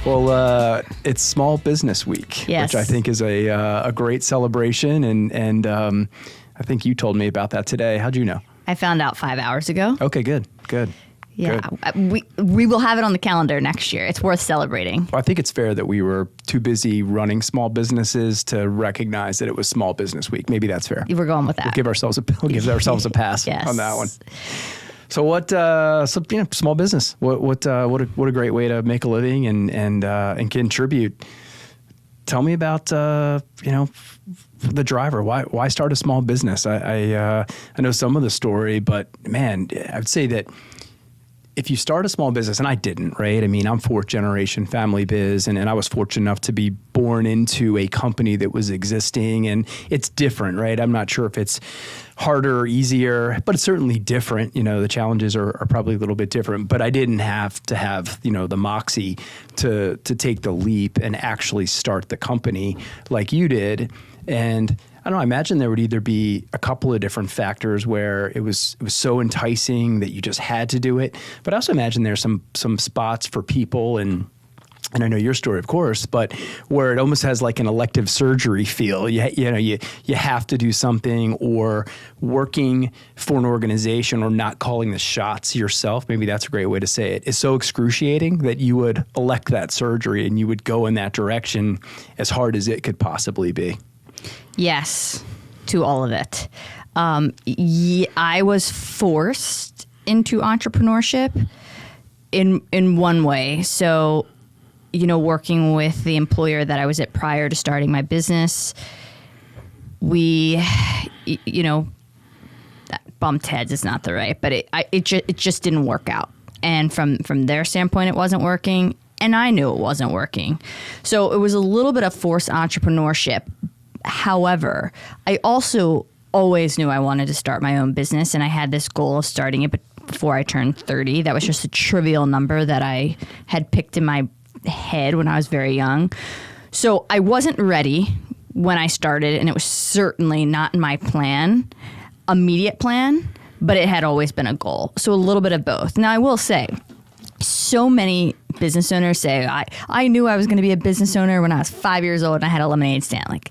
Well, it's Small Business Week, Yes. which I think is a great celebration, and I think you told me about that today. How'd you know? I found out 5 hours ago. Okay, good. Yeah, Good. we will have it on the calendar next year. It's worth celebrating. Well, I think it's fair that we were too busy running small businesses to recognize that it was Small Business Week. Maybe that's fair. We're going with that. We'll give ourselves a pass Yes. on that one. So what? Small business. What a great way to make a living and contribute. Tell me about the driver. Why start a small business? I know some of the story, but man, I'd say that if you start a small business, and I didn't, right? I mean, I'm fourth generation family biz, and I was fortunate enough to be born into a company that was existing, and it's different, right? I'm not sure if it's harder or easier, but it's certainly different. The challenges are probably a little bit different, but I didn't have to have, the moxie to take the leap and actually start the company like you did. And I don't know, I imagine there would either be a couple of different factors where it was so enticing that you just had to do it. But I also imagine there's some spots for people, and I know your story, of course, but where it almost has like an elective surgery feel. You have to do something, or working for an organization or not calling the shots yourself, maybe that's a great way to say it, is so excruciating that you would elect that surgery and you would go in that direction as hard as it could possibly be. Yes, to all of it. I was forced into entrepreneurship in one way. So, working with the employer that I was at prior to starting my business, we, bumped heads is not the right, but it just didn't work out. And from their standpoint, it wasn't working, and I knew it wasn't working. So it was a little bit of forced entrepreneurship. However, I also always knew I wanted to start my own business, and I had this goal of starting it before I turned 30. That was just a trivial number that I had picked in my head when I was very young. So I wasn't ready when I started, and it was certainly not in my immediate plan, but it had always been a goal. So a little bit of both. Now, I will say, so many business owners say, I knew I was going to be a business owner when I was 5 years old and I had a lemonade stand.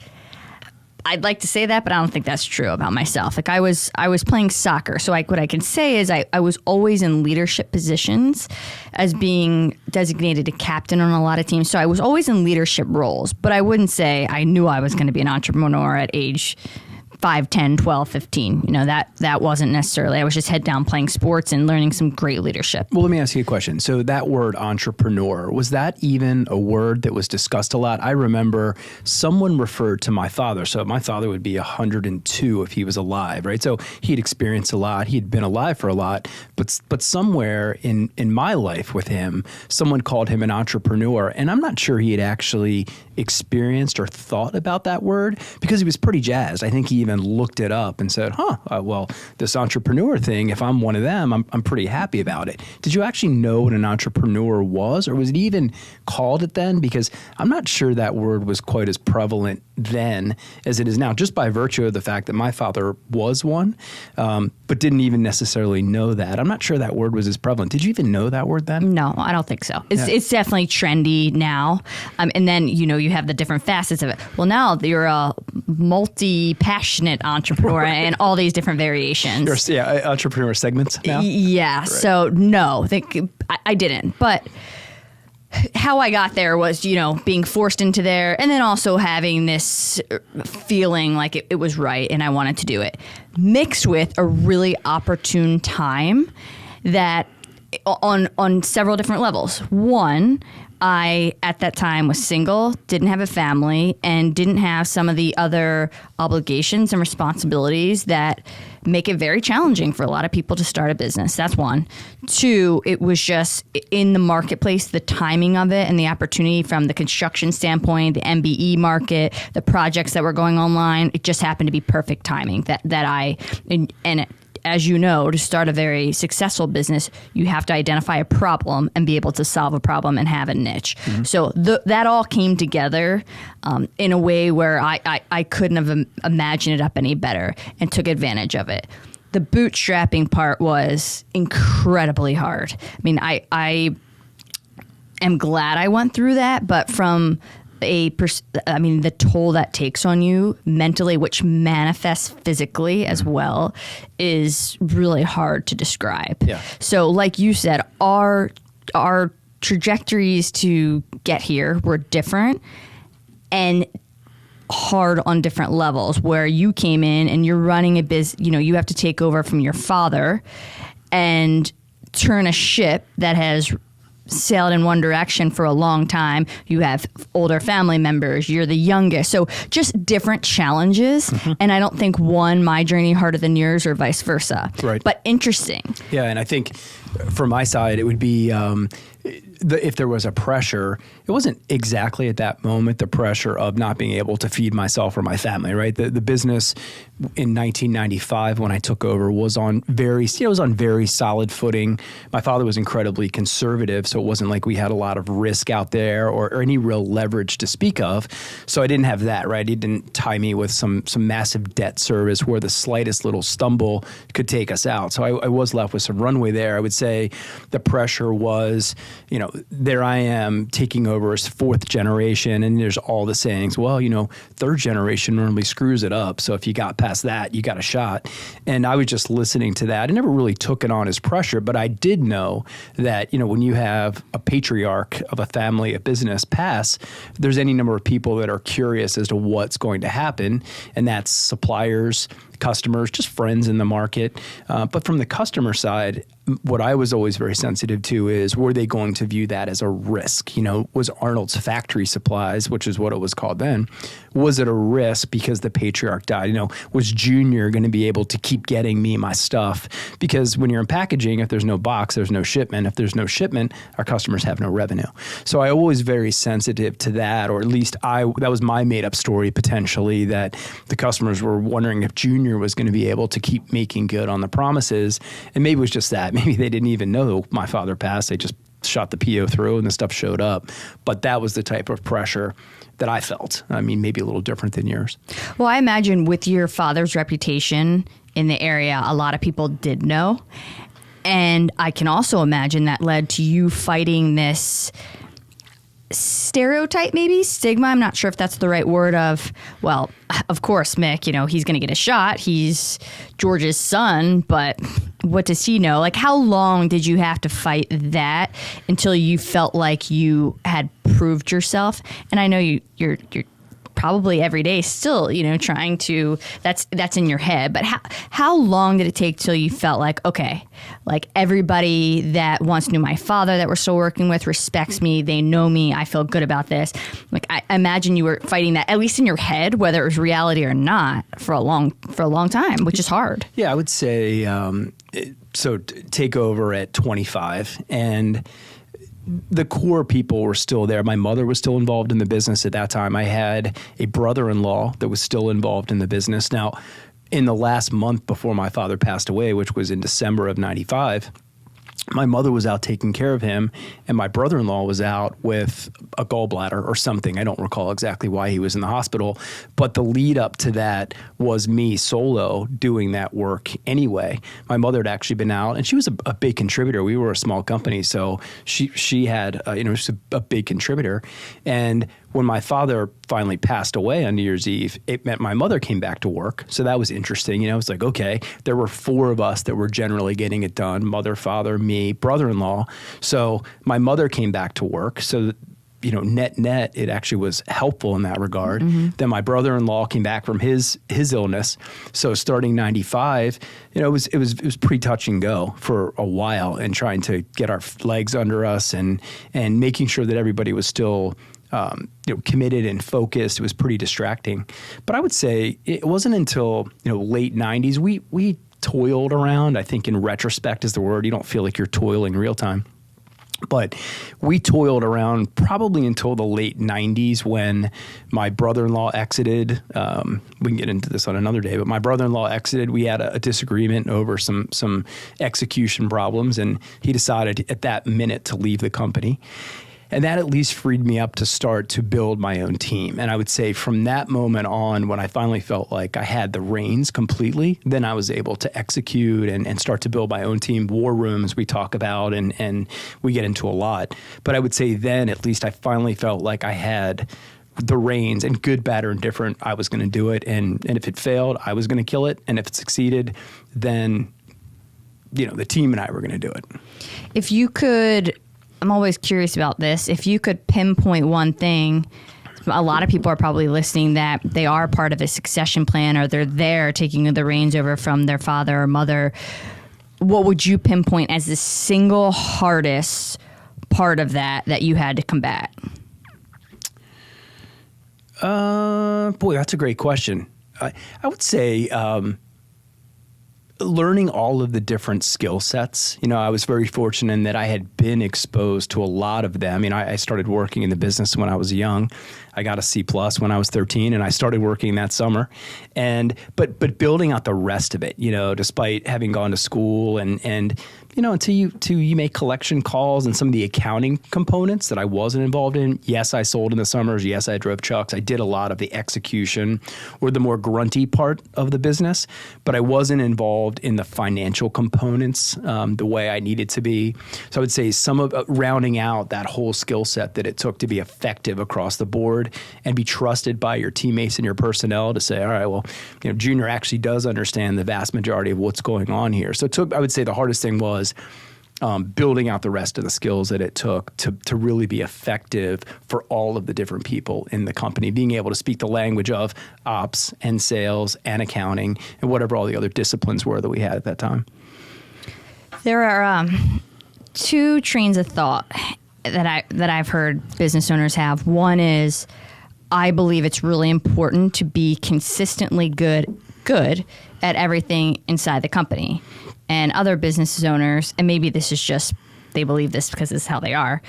I'd like to say that, but I don't think that's true about myself. I was playing soccer. So what I can say is I was always in leadership positions as being designated a captain on a lot of teams. So I was always in leadership roles, but I wouldn't say I knew I was going to be an entrepreneur at age 5, 10, 12, 15. That wasn't necessarily. I was just head down playing sports and learning some great leadership. Well, let me ask you a question. So that word entrepreneur, was that even a word that was discussed a lot? I remember someone referred to my father. So my father would be 102 if he was alive, right? So he'd experienced a lot. He'd been alive for a lot. But somewhere in my life with him, someone called him an entrepreneur. And I'm not sure he had actually experienced or thought about that word, because he was pretty jazzed. I think he even looked it up and said, well, this entrepreneur thing, if I'm one of them, I'm pretty happy about it. Did you actually know what an entrepreneur was, or was it even called it then? Because I'm not sure that word was quite as prevalent then as it is now, just by virtue of the fact that my father was one, but didn't even necessarily know that. I'm not sure that word was as prevalent. Did you even know that word then? No, I don't think so. It's definitely trendy now. And then, you have the different facets of it. Well, now you're a multi-passionate entrepreneur and all these different variations. Entrepreneur segments now? Yeah. Right. So no, I didn't. But how I got there was, being forced into there, and then also having this feeling like it was right and I wanted to do it, mixed with a really opportune time that on several different levels. One, I, at that time, was single, didn't have a family, and didn't have some of the other obligations and responsibilities that make it very challenging for a lot of people to start a business. That's one. Two, it was just in the marketplace, the timing of it and the opportunity from the construction standpoint, the MBE market, the projects that were going online. It just happened to be perfect timing as you know, to start a very successful business, you have to identify a problem and be able to solve a problem and have a niche. Mm-hmm. So that all came together in a way where I couldn't have imagined it up any better, and took advantage of it. The bootstrapping part was incredibly hard. I mean, am glad I went through that, but from the toll that takes on you mentally, which manifests physically as well, is really hard to describe. Yeah. So like you said, our trajectories to get here were different and hard on different levels, where you came in and you're running a business, you have to take over from your father and turn a ship that has sailed in one direction for a long time. You have older family members, you're the youngest. So just different challenges. And I don't think my journey harder than yours or vice versa. Right. But interesting. Yeah. And I think from my side, it would be, if there was a pressure, it wasn't exactly at that moment the pressure of not being able to feed myself or my family, right? The business in 1995 when I took over was on very solid footing. My father was incredibly conservative, so it wasn't like we had a lot of risk out there or any real leverage to speak of. So I didn't have that, right? He didn't tie me with some massive debt service where the slightest little stumble could take us out. So I was left with some runway there. I would say the pressure was, there I am taking over as fourth generation, and there's all the sayings, well, third generation normally screws it up. So if you got past that, you got a shot. And I was just listening to that. I never really took it on as pressure, but I did know that, when you have a patriarch of a family, a business pass, there's any number of people that are curious as to what's going to happen. And that's suppliers, customers, just friends in the market. But from the customer side, what I was always very sensitive to is, were they going to view that as a risk? Was Arnold's Factory Supplies, which is what it was called then, was it a risk because the patriarch died? Was Junior going to be able to keep getting me my stuff? Because when you're in packaging, if there's no box, there's no shipment. If there's no shipment, our customers have no revenue. So I always very sensitive to that, or at least that was my made up story potentially, that the customers were wondering if Junior was going to be able to keep making good on the promises. And maybe it was just that. Maybe they didn't even know my father passed. They just shot the PO through and the stuff showed up. But that was the type of pressure that I felt. I mean, maybe a little different than yours. Well, I imagine with your father's reputation in the area, a lot of people did know. And I can also imagine that led to you fighting this stereotype, maybe stigma. I'm not sure if that's the right word of, well, of course, Mick, he's going to get a shot. He's George's son, but what does he know? Like, how long did you have to fight that until you felt like you had proved yourself? And I know you're probably every day still, trying to, that's in your head. But how long did it take till you felt like, okay, like everybody that once knew my father that we're still working with respects me, they know me, I feel good about this. Like, I imagine you were fighting that, at least in your head, whether it was reality or not, for a long time, which is hard. Yeah, I would say, take over at 25, and the core people were still there. My mother was still involved in the business at that time. I had a brother-in-law that was still involved in the business. Now, in the last month before my father passed away, which was in December of 95, my mother was out taking care of him, and my brother-in-law was out with a gallbladder or something. I don't recall exactly why he was in the hospital, but the lead up to that was me solo doing that work anyway. My mother had actually been out, and she was a big contributor. We were a small company, so she had, she was a big contributor. And when my father finally passed away on New Year's Eve, it meant my mother came back to work. So that was interesting. It's like, okay, there were 4 of us that were generally getting it done: mother, father, me, brother-in-law. So my mother came back to work. So, net, it actually was helpful in that regard. Mm-hmm. Then my brother-in-law came back from his illness. So starting 95, it was pretty touch and go for a while, and trying to get our legs under us and making sure that everybody was still committed and focused. It was pretty distracting. But I would say it wasn't until, late 90s, we toiled around. I think in retrospect is the word. You don't feel like you're toiling real time. But we toiled around probably until the late 90s when my brother-in-law exited. We can get into this on another day, but my brother-in-law exited. We had a disagreement over some execution problems, and he decided at that minute to leave the company. And that at least freed me up to start to build my own team. And I would say from that moment on, when I finally felt like I had the reins completely, then I was able to execute and start to build my own team. War rooms we talk about and we get into a lot. But I would say then at least I finally felt like I had the reins, and good, bad, or indifferent, I was going to do it. And if it failed, I was going to kill it. And if it succeeded, then, the team and I were going to do it. If you could, I'm always curious about this, if you could pinpoint one thing, a lot of people are probably listening that they are part of a succession plan or they're there taking the reins over from their father or mother. What would you pinpoint as the single hardest part of that you had to combat? Boy, that's a great question. I would say learning all of the different skill sets. I was very fortunate in that I had been exposed to a lot of them. I started working in the business when I was young. I got a C+ when I was 13, and I started working that summer. But building out the rest of it, despite having gone to school and until you make collection calls and some of the accounting components that I wasn't involved in. Yes, I sold in the summers. Yes, I drove trucks. I did a lot of the execution or the more grunty part of the business, but I wasn't involved in the financial components the way I needed to be. So I would say some of rounding out that whole skill set that it took to be effective across the board and be trusted by your teammates and your personnel to say, all right, well, Junior actually does understand the vast majority of what's going on here. So I would say the hardest thing was building out the rest of the skills that it took to really be effective for all of the different people in the company, being able to speak the language of ops and sales and accounting and whatever all the other disciplines were that we had at that time. There are two trains of thought that I've heard business owners have. One is, I believe it's really important to be consistently good at everything inside the company. And other business owners, and maybe this is just, they believe this because this is how they are,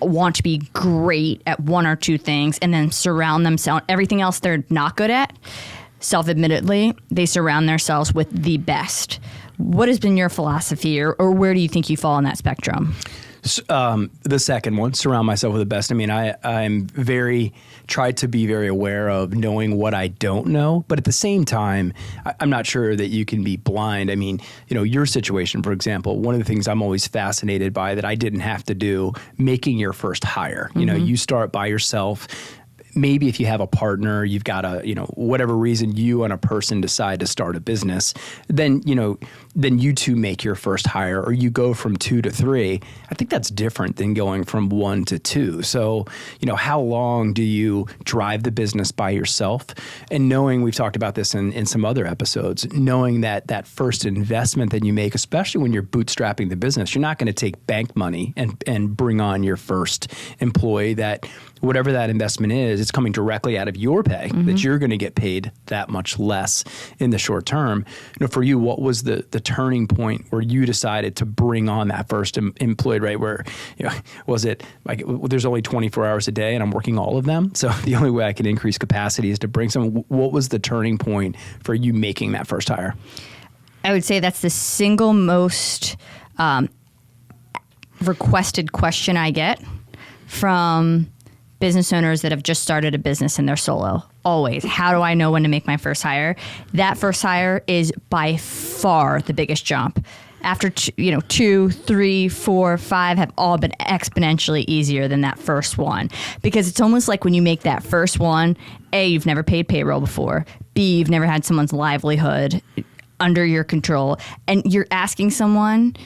want to be great at one or two things and then surround themselves, everything else they're not good at, self-admittedly, they surround themselves with the best. What has been your philosophy, or where do you think you fall on that spectrum? The second one, surround myself with the best. I'm tried to be very aware of knowing what I don't know, but at the same time, I'm not sure that you can be blind. Your situation, for example, one of the things I'm always fascinated by that I didn't have to do, making your first hire. You start by yourself. Maybe if you have a partner, you've got whatever reason you and a person decide to start a business, then you two make your first hire, or you go from 2 to 3. I think that's different than going from 1 to 2. So, how long do you drive the business by yourself? And knowing, we've talked about this in some other episodes, knowing that first investment that you make, especially when you're bootstrapping the business, you're not going to take bank money and bring on your first employee. That whatever that investment is, it's coming directly out of your pay, that you're going to get paid that much less in the short term. For you, what was the turning point where you decided to bring on that first employee, right? Where, was it like, there's only 24 hours a day and I'm working all of them, so the only way I can increase capacity is to bring someone. What was the turning point for you making that first hire? I would say that's the single most requested question I get from business owners that have just started a business and they're solo. Always. How do I know when to make my first hire? That first hire is by far the biggest jump. After 2, 3, 4, 5 have all been exponentially easier than that first one, because it's almost like when you make that first one, A, you've never paid payroll before. B, you've never had someone's livelihood under your control, and you're asking someone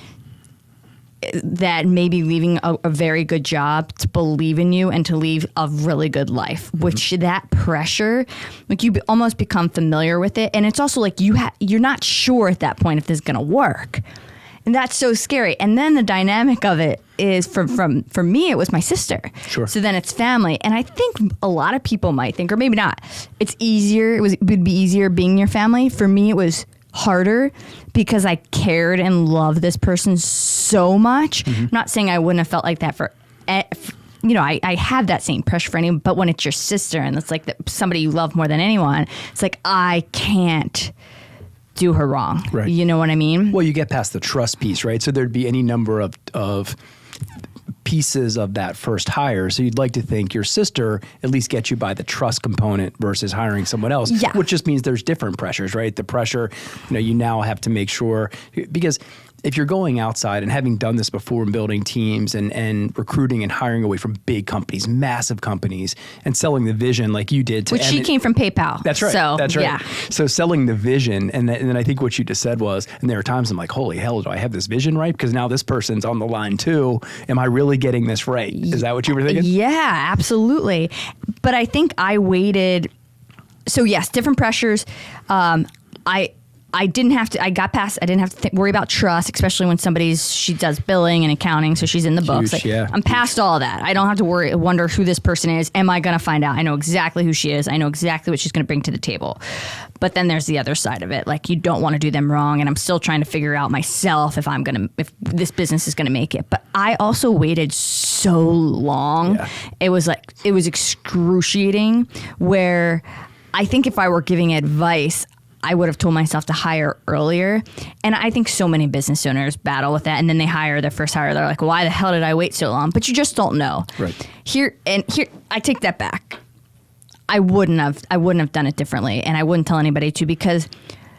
that may be leaving a very good job to believe in you and to leave a really good life, which that pressure, like you almost become familiar with it. And it's also like you're not sure at that point if this is going to work. And that's so scary. And then the dynamic of it is for me, it was my sister. Sure. So then it's family. And I think a lot of people might think, or maybe not, it's easier. It would be easier being your family. For me, it was harder because I cared and loved this person so much. I'm not saying I wouldn't have felt like that for I have that same pressure for anyone, but when it's your sister and it's like somebody you love more than anyone, it's like, I can't do her wrong. Right. You know what I mean? Well, you get past the trust piece, right? So there'd be any number of pieces of that first hire. So you'd like to think your sister at least gets you by the trust component versus hiring someone else, which just means there's different pressures, right? The pressure, you now have to make sure, because if you're going outside and having done this before in building teams and recruiting and hiring away from big companies, massive companies, and selling the vision like you did. Which she came from PayPal. That's right. So, that's right. Yeah. So selling the vision, and then I think what you just said was, and there are times I'm like, holy hell, do I have this vision right? Because now this person's on the line too. Am I really getting this right? Is that what you were thinking? Yeah, absolutely. But I think I waited. So yes, different pressures. I didn't have to. I got past. I didn't have to worry about trust, especially when she does billing and accounting, so she's in the books. Huge, yeah. I'm past all that. I don't have to wonder who this person is. Am I going to find out? I know exactly who she is. I know exactly what she's going to bring to the table. But then there's the other side of it. Like, you don't want to do them wrong, and I'm still trying to figure out myself if this business is going to make it. But I also waited so long. Yeah. It was excruciating. Where I think if I were giving advice, I would have told myself to hire earlier. And I think so many business owners battle with that. And then they hire their first hire. They're like, why the hell did I wait so long? But you just don't know. Right. Here, I take that back. I wouldn't have done it differently. And I wouldn't tell anybody to, because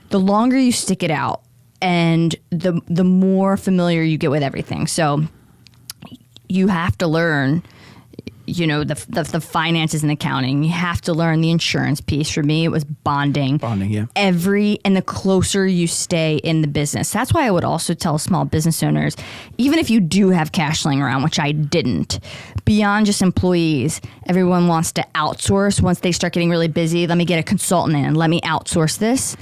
the longer you stick it out and the more familiar you get with everything. So you have to learn, the finances and accounting. You have to learn the insurance piece. For me, it was bonding. Bonding, yeah. And the closer you stay in the business. That's why I would also tell small business owners, even if you do have cash laying around, which I didn't, beyond just employees, everyone wants to outsource. Once they start getting really busy, let me get a consultant in, let me outsource this.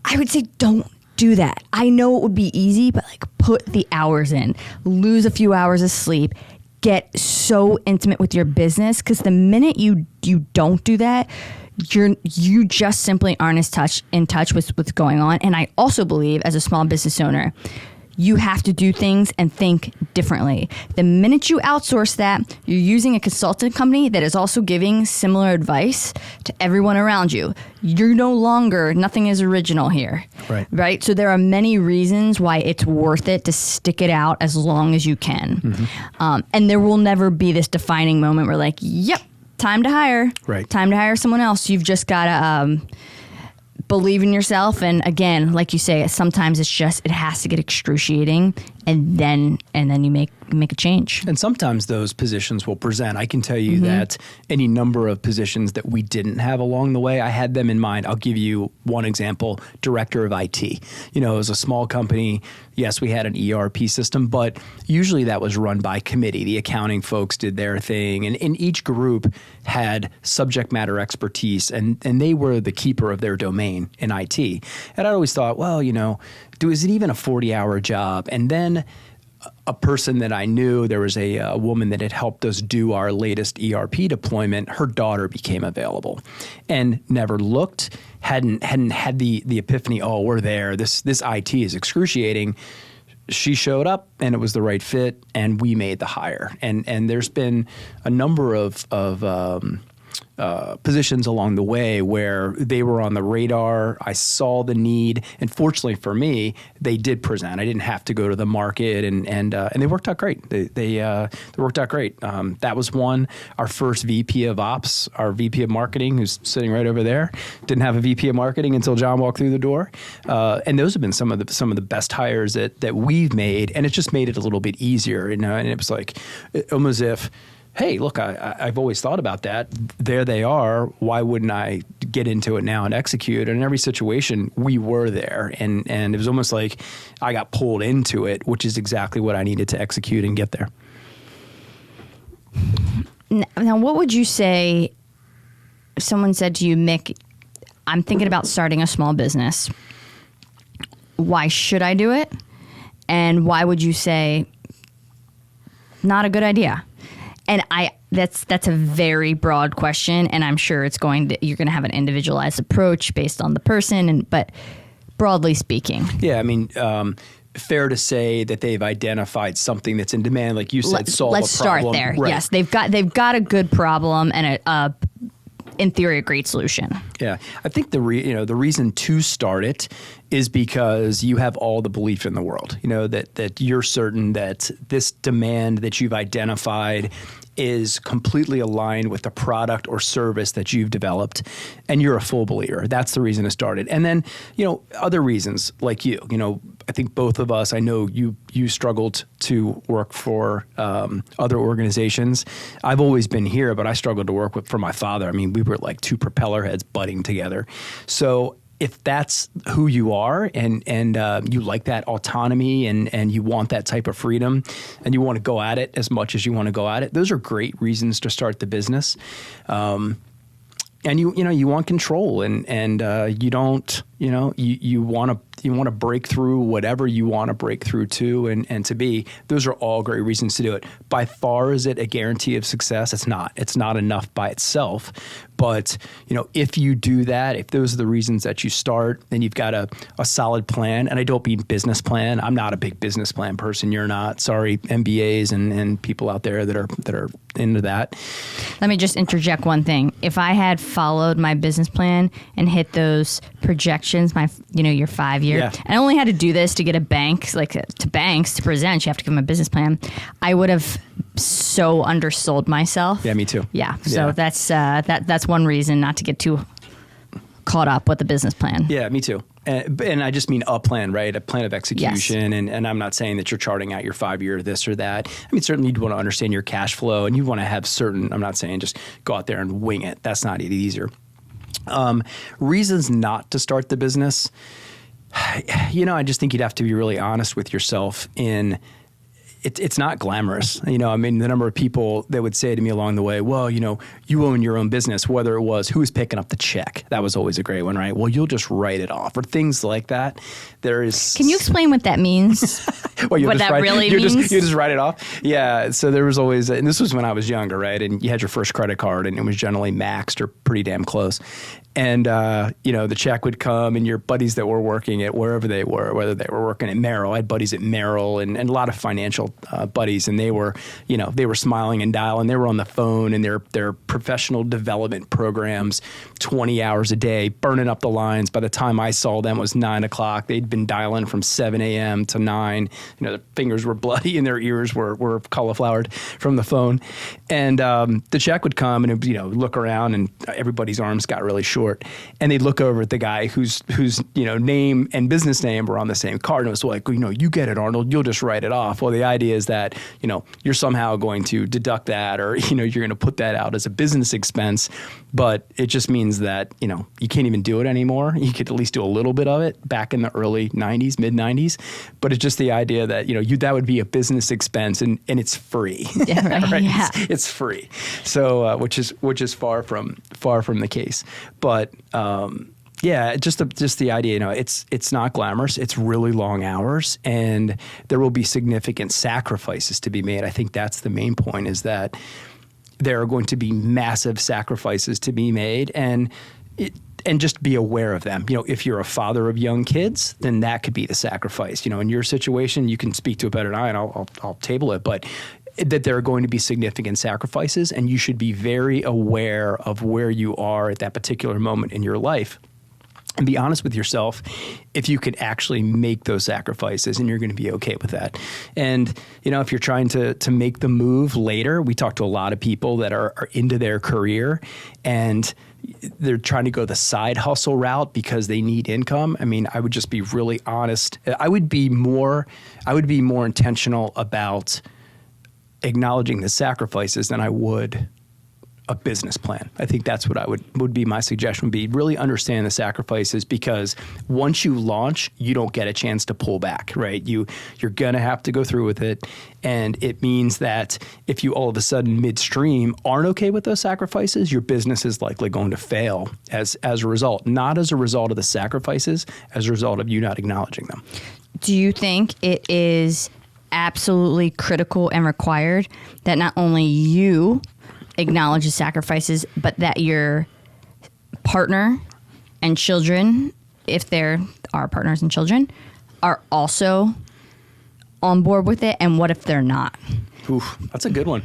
I would say don't do that. I know it would be easy, but put the hours in, lose a few hours of sleep, get so intimate with your business, because the minute you don't do that, you just simply aren't in touch with what's going on. And I also believe, as a small business owner, you have to do things and think differently. The minute you outsource that, you're using a consultant company that is also giving similar advice to everyone around you. You're nothing is original here. Right? So there are many reasons why it's worth it to stick it out as long as you can. Mm-hmm. And there will never be this defining moment where yep, time to hire. Right. Time to hire someone else. You've just got to believe in yourself. And again, like you say, sometimes it has to get excruciating, and then you make a change. And sometimes those positions will present. I can tell you that any number of positions that we didn't have along the way, I had them in mind. I'll give you one example: director of IT. It was a small company. Yes, we had an ERP system, but usually that was run by committee. The accounting folks did their thing, and each group had subject matter expertise, and they were the keeper of their domain in IT. And I always thought, well, is it even a 40-hour job? And then a person that I knew, there was a woman that had helped us do our latest ERP deployment. Her daughter became available, and never looked, hadn't had the epiphany. Oh, we're there. This IT is excruciating. She showed up, and it was the right fit, and we made the hire. And there's been a number of positions along the way where they were on the radar. I saw the need, and fortunately for me, they did present. I didn't have to go to the market, and they worked out great. They worked out great. That was one. Our first VP of Ops, our VP of Marketing, who's sitting right over there, didn't have a VP of Marketing until John walked through the door. And those have been some of the best hires that we've made, and it just made it a little bit easier. And it was almost as if, hey, look, I've always thought about that. There they are. Why wouldn't I get into it now and execute? And in every situation, we were there. And it was almost like I got pulled into it, which is exactly what I needed to execute and get there. Now, what would you say if someone said to you, Mick, I'm thinking about starting a small business. Why should I do it? And why would you say, not a good idea? And that's a very broad question, and I'm sure you're going to have an individualized approach based on the person, but broadly speaking. Yeah, I mean, fair to say that they've identified something that's in demand, like you said, solve a problem. Let's start there. Right. Yes, they've got a good problem and in theory, a great solution. Yeah, I think the reason to start it is because you have all the belief in the world. That you're certain that this demand that you've identified is completely aligned with the product or service that you've developed, and you're a full believer. That's the reason to start it. And then, other reasons like you. I think both of us. I know you struggled to work for other organizations. I've always been here, but I struggled to work for my father. I mean, we were like two propeller heads butting together. So if that's who you are and you like that autonomy and you want that type of freedom and you want to go at it as much as you want to go at it, those are great reasons to start the business. And you want control and you don't, you want to break through whatever you want to break through to and to be. Those are all great reasons to do it. By far, is it a guarantee of success? It's not. It's not enough by itself. But, if you do that, if those are the reasons that you start, then you've got a solid plan. And I don't mean business plan. I'm not a big business plan person. You're not. Sorry, MBAs and people out there that are into that. Let me just interject one thing. If I had followed my business plan and hit those projections, your 5 year, and I only had to do this to get a bank, like to banks to present, you have to give them a business plan. I would have so undersold myself. Yeah, me too. Yeah. So that's one reason not to get too caught up with the business plan. Yeah, me too. And I just mean a plan, right? A plan of execution. Yes. And I'm not saying that you're charting out your 5 year this or that. I mean, certainly you'd want to understand your cash flow and you want to have certain, I'm not saying just go out there and wing it. That's not easier. Reasons not to start the business. I just think you'd have to be really honest with yourself in it's not glamorous. I mean, the number of people that would say to me along the way, well, you own your own business, whether it was who's picking up the check. That was always a great one, right? Well, you'll just write it off or things like that. Can you explain what that means? Well, what that really means? You just write it off. Yeah. So there was always, and this was when I was younger, right? And you had your first credit card and it was generally maxed or pretty damn close. And, the check would come and your buddies that were working at wherever they were, whether they were working at Merrill, I had buddies at Merrill and a lot of financial buddies. And they were, they were smiling and dialing. They were on the phone and their professional development programs, 20 hours a day, burning up the lines. By the time I saw them, it was 9 o'clock. They'd been dialing from 7 a.m. to 9. Their fingers were bloody and their ears were cauliflowered from the phone. And the check would come and, look around and everybody's arms got really short. And they'd look over at the guy whose name and business name were on the same card. And it was like, you get it, Arnold. You'll just write it off. Well, the idea is that, you're somehow going to deduct that or, you're going to put that out as a business expense. But it just means that, you can't even do it anymore. You could at least do a little bit of it back in the early 90s, mid 90s. But it's just the idea that, that would be a business expense and it's free. Yeah, right. Right? Yeah. It's free. So, which is far from the case. But just the idea, it's not glamorous. It's really long hours, and there will be significant sacrifices to be made. I think that's the main point: is that there are going to be massive sacrifices to be made, and just be aware of them. If you're a father of young kids, then that could be the sacrifice. In your situation, you can speak to it better than I, and I'll table it, but that there are going to be significant sacrifices, and you should be very aware of where you are at that particular moment in your life. And be honest with yourself if you could actually make those sacrifices and you're going to be okay with that. And, if you're trying to make the move later, we talk to a lot of people that are into their career and they're trying to go the side hustle route because they need income. I mean, I would just be really honest. I would be more intentional about acknowledging the sacrifices than I would a business plan. I think that's what would be my suggestion, would be really understand the sacrifices, because once you launch, you don't get a chance to pull back, right? You're going to have to go through with it. And it means that if you all of a sudden midstream aren't okay with those sacrifices, your business is likely going to fail as a result, not as a result of the sacrifices, as a result of you not acknowledging them. Do you think it is absolutely critical and required that not only you acknowledge the sacrifices, but that your partner and children, if there are partners and children, are also on board with it? And what if they're not? Oof, that's a good one.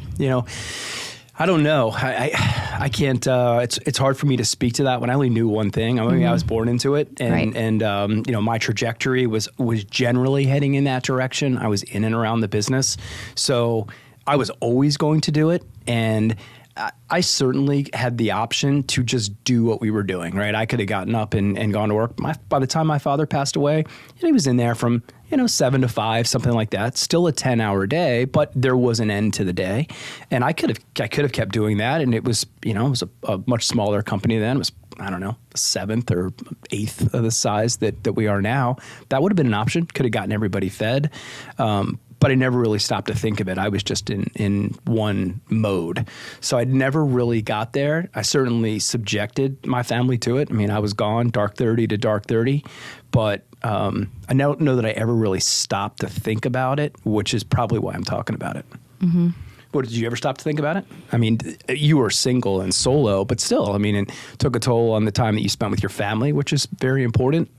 I don't know. I can't. It's hard for me to speak to that when I only knew one thing. I mean, I was born into it, and you know, my trajectory was generally heading in that direction. I was in and around the business, so I was always going to do it, and I certainly had the option to just do what we were doing, right? I could have gotten up and gone to work. By the time my father passed away, he was in there from 7 to 5, something like that. Still a 10-hour day, but there was an end to the day, and I could have kept doing that. And it was it was a much smaller company then. It was, I don't know, a seventh or eighth of the size that we are now. That would have been an option. Could have gotten everybody fed. But I never really stopped to think of it. I was just in one mode. So I never really got there. I certainly subjected my family to it. I mean, I was gone dark 30 to dark 30, but I don't know that I ever really stopped to think about it, which is probably why I'm talking about it. Mm-hmm. What, did you ever stop to think about it? I mean, you were single and solo, but still, I mean, it took a toll on the time that you spent with your family, which is very important.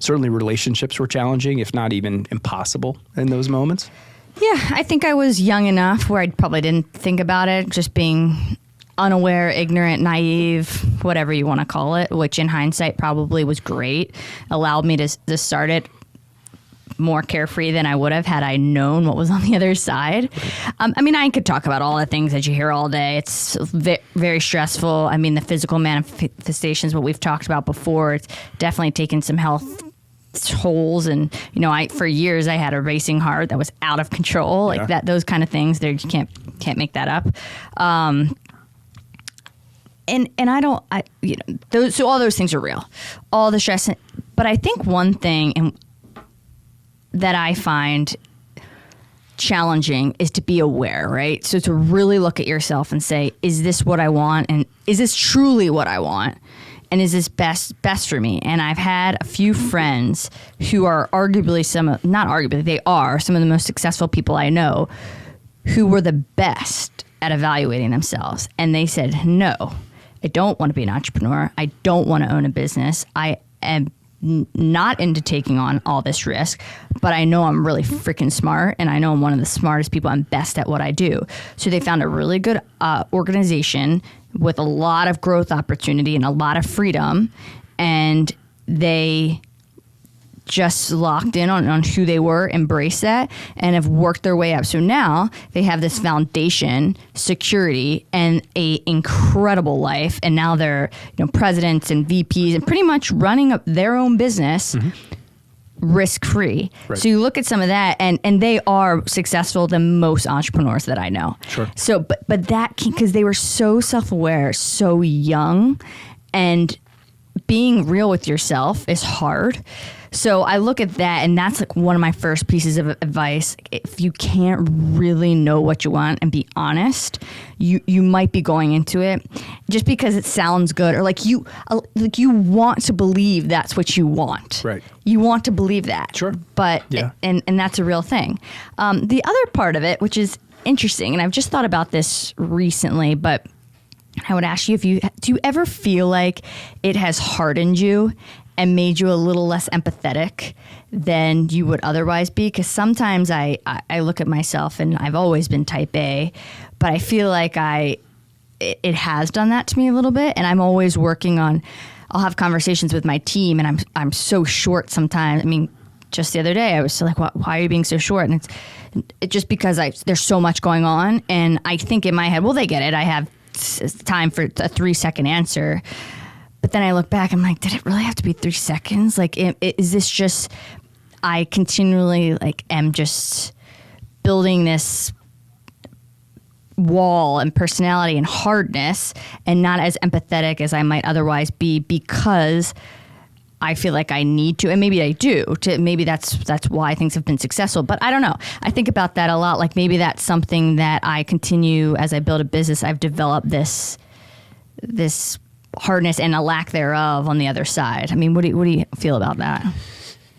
Certainly relationships were challenging, if not even impossible in those moments. Yeah, I think I was young enough where I probably didn't think about it, just being unaware, ignorant, naive, whatever you want to call it, which in hindsight probably was great. Allowed me to start it more carefree than I would have had I known what was on the other side. I mean, I could talk about all the things that you hear all day. It's very stressful. I mean, the physical manifestations, what we've talked about before, it's definitely taken some health tolls. And, for years I had a racing heart that was out of control, like that, those kind of things there. You can't make that up. So all those things are real, all the stress. But I think one thing that I find challenging is to be aware, right? So to really look at yourself and say, is this what I want? And is this truly what I want? And is this best for me? And I've had a few friends who are they are some of the most successful people I know, who were the best at evaluating themselves. And they said, no, I don't want to be an entrepreneur. I don't want to own a business. I am not into taking on all this risk, but I know I'm really freaking smart, and I know I'm one of the smartest people. I'm best at what I do. So they found a really good organization with a lot of growth opportunity and a lot of freedom, and they just locked in on who they were, embraced that, and have worked their way up. So now they have this foundation, security, and a incredible life. And now they're presidents and VPs and pretty much running up their own business risk-free. Right. So you look at some of that, and they are successful than most entrepreneurs that I know. Sure. So, but that, because they were so self-aware, so young, and being real with yourself is hard. So I look at that, and that's like one of my first pieces of advice. If you can't really know what you want and be honest, you might be going into it just because it sounds good, or like you want to believe that's what you want. Right. You want to believe that. Sure. But and that's a real thing. The other part of it, which is interesting, and I've just thought about this recently, but I would ask you, do you ever feel like it has hardened you and made you a little less empathetic than you would otherwise be? Because sometimes I look at myself, and I've always been type A, but I feel like it has done that to me a little bit, and I'm always working on. I'll have conversations with my team, and I'm so short sometimes. I mean, just the other day I was like, why are you being so short? And it's just because there's so much going on, and I think in my head, well, they get it. I have time for a 3-second answer. But then I look back, I'm like, did it really have to be 3 seconds? Like, is this just, I continually am just building this wall and personality and hardness, and not as empathetic as I might otherwise be, because I feel like I need to, and maybe I do, maybe that's why things have been successful. But I don't know. I think about that a lot. Like, maybe that's something that I continue as I build a business. I've developed this hardness and a lack thereof on the other side. I mean, what do you feel about that?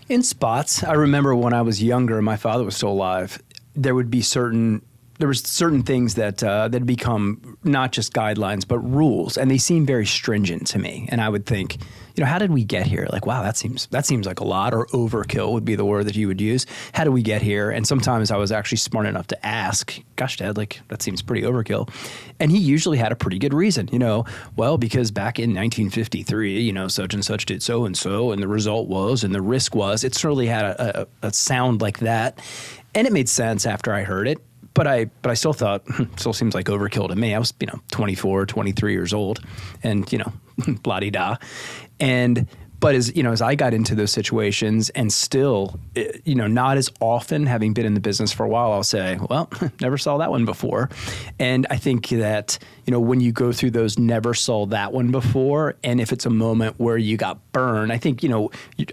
In spots. I remember when I was younger and my father was still alive, there would be certain certain things that that become not just guidelines but rules, and they seem very stringent to me. And I would think, how did we get here? Like, wow, that seems like a lot, or overkill would be the word that you would use. How did we get here? And sometimes I was actually smart enough to ask, gosh, Dad, like that seems pretty overkill. And he usually had a pretty good reason, well, because back in 1953, such and such did so and so, and the result was, and the risk was. It certainly had a sound like that. And it made sense after I heard it. But I still thought, still seems like overkill to me. I was, 24, 23 years old, and, blah-de-da. But as I got into those situations, and still, not as often, having been in the business for a while, I'll say, well, never saw that one before. And I think that, when you go through those never saw that one before, and if it's a moment where you got burned, I think,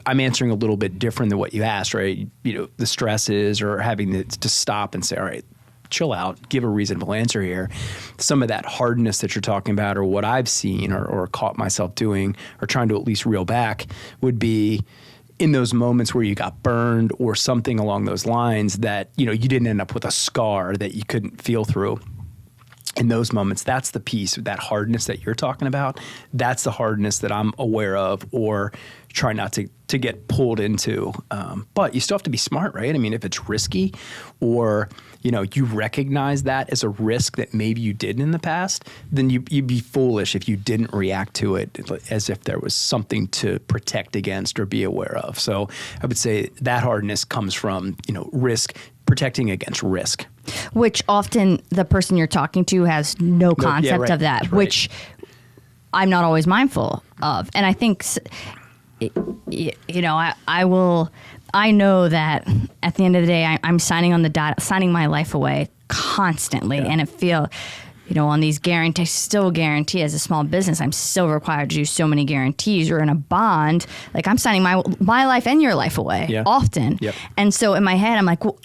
I'm answering a little bit different than what you asked, right? The stresses, or having to stop and say, all right, chill out, give a reasonable answer here. Some of that hardness that you're talking about, or what I've seen or caught myself doing, or trying to at least reel back, would be in those moments where you got burned or something along those lines that, you didn't end up with a scar that you couldn't feel through. In those moments, that's the piece, that hardness that you're talking about. That's the hardness that I'm aware of, or try not to get pulled into. But you still have to be smart, right? I mean, if it's risky, or you recognize that as a risk that maybe you did in the past, then you'd be foolish if you didn't react to it as if there was something to protect against or be aware of. So I would say that hardness comes from risk, protecting against risk. Which often the person you're talking to has no concept of that, right. Which I'm not always mindful of. And I think, I know that at the end of the day, I'm signing on the dot, signing my life away constantly. Yeah. And it feels, on these guarantees, still guarantee as a small business, I'm still required to do so many guarantees, or in a bond, like I'm signing my life and your life away often. Yep. And so in my head, I'm like, well,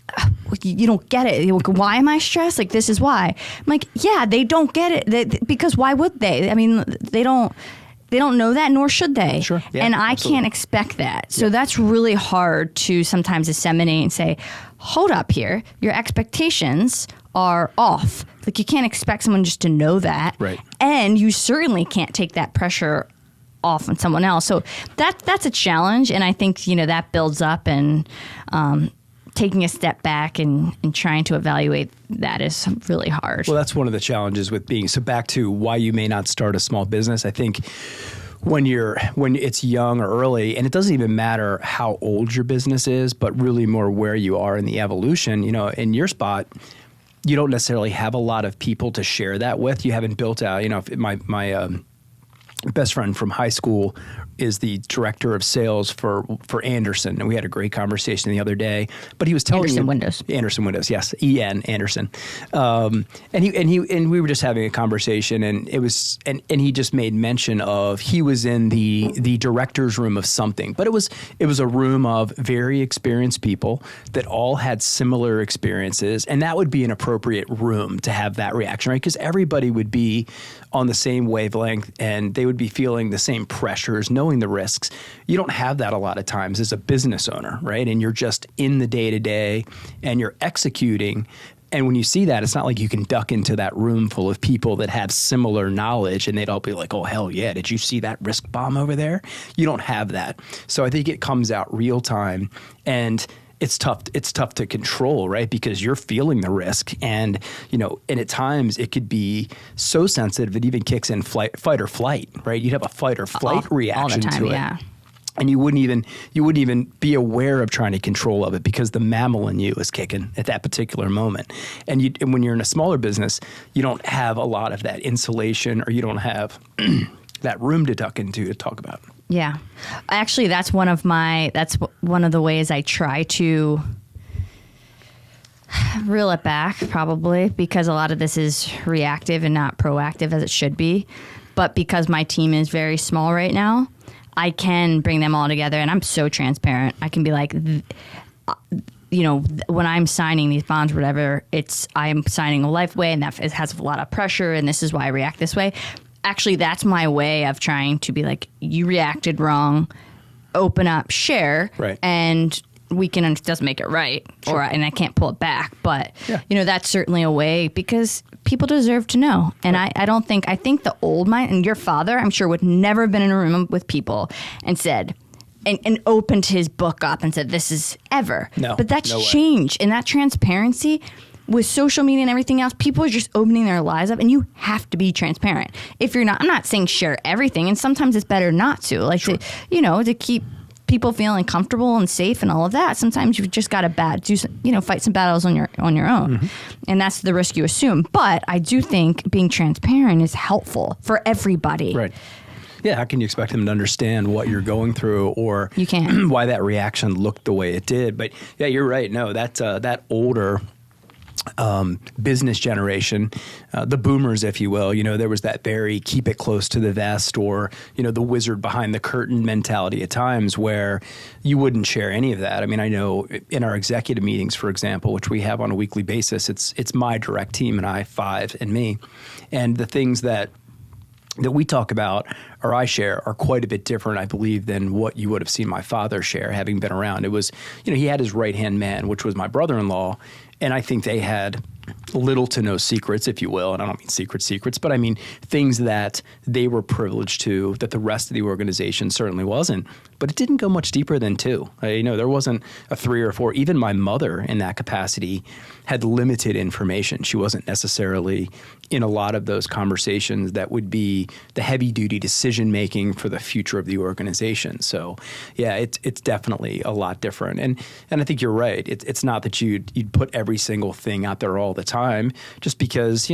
you don't get it. Why am I stressed? Like, this is why. I'm like, yeah, they don't get it because why would they? I mean, they don't know that, nor should they. Sure. Yeah, and I absolutely can't expect that. So that's really hard to sometimes disseminate and say, hold up here, your expectations are off. Like, you can't expect someone just to know that. Right. And you certainly can't take that pressure off on someone else. So that's a challenge. And I think, that builds up, and taking a step back and trying to evaluate that is really hard. Well, that's one of the challenges with being, so back to why you may not start a small business. I think when it's young or early, and it doesn't even matter how old your business is, but really more where you are in the evolution, in your spot, you don't necessarily have a lot of people to share that with. You haven't built out, my best friend from high school is the director of sales for Anderson, and we had a great conversation the other day. But he was telling me Anderson Windows, yes, E.N. Anderson, and we were just having a conversation, and it was and he just made mention of he was in the director's room of something, but it was a room of very experienced people that all had similar experiences, and that would be an appropriate room to have that reaction, right? Because everybody would be on the same wavelength, and they would be feeling the same pressures, knowing the risks. You don't have that a lot of times as a business owner, right? And you're just in the day-to-day, and you're executing. And when you see that, it's not like you can duck into that room full of people that have similar knowledge, and they'd all be like, oh, hell yeah, did you see that risk bomb over there? You don't have that. So I think it comes out real time, and it's tough to control, right? Because you're feeling the risk, and and at times it could be so sensitive it even kicks in fight or flight, right? You'd have a fight or flight reaction all the time, to it. Yeah. And you wouldn't even be aware of trying to control of it, because the mammal in you is kicking at that particular moment. And when you're in a smaller business, you don't have a lot of that insulation, or you don't have that room to duck into to talk about. Yeah. Actually, that's one of the ways I try to reel it back, probably, because a lot of this is reactive and not proactive as it should be. But because my team is very small right now, I can bring them all together, and I'm so transparent. I can be like, when I'm signing these bonds or whatever, I'm signing a life way, and that has a lot of pressure, and this is why I react this way. Actually, that's my way of trying to be like, you reacted wrong, open up, share, right. And weaken and it doesn't make it right, Sure. and I can't pull it back. But Yeah. that's certainly a way, because people deserve to know. And Right. I think the old mind, and your father, I'm sure, would never have been in a room with people and said, and opened his book up and said, this is ever. No, But that's no way. changed. And that transparency with social media and everything else, people are just opening their lives up, and you have to be transparent. If you're not, I'm not saying share everything, and sometimes it's better not to, like, Sure. to keep people feeling comfortable and safe and all of that. Sometimes you've just got to fight some battles on your own, Mm-hmm. and that's the risk you assume. But I do think being transparent is helpful for everybody. Right. Yeah, how can you expect them to understand what you're going through, or You can't. why that reaction looked the way it did? But yeah, you're right. No, that older business generation, the boomers, if you will, there was that very keep it close to the vest, or, the wizard behind the curtain mentality at times, where you wouldn't share any of that. I mean, I know in our executive meetings, for example, which we have on a weekly basis, it's my direct team and I, 5 and me. And the things that we talk about or I share are quite a bit different, I believe, than what you would have seen my father share, having been around. It was, he had his right-hand man, which was my brother-in-law, and I think they had little to no secrets, if you will. And I don't mean secrets, but I mean things that they were privileged to that the rest of the organization certainly wasn't. But it didn't go much deeper than 2. There wasn't a 3 or 4. Even my mother in that capacity had limited information. She wasn't necessarily in a lot of those conversations that would be the heavy duty decision making for the future of the organization. So yeah, it's definitely a lot different. And I think you're right. It's not that you'd put every single thing out there all the time, just because,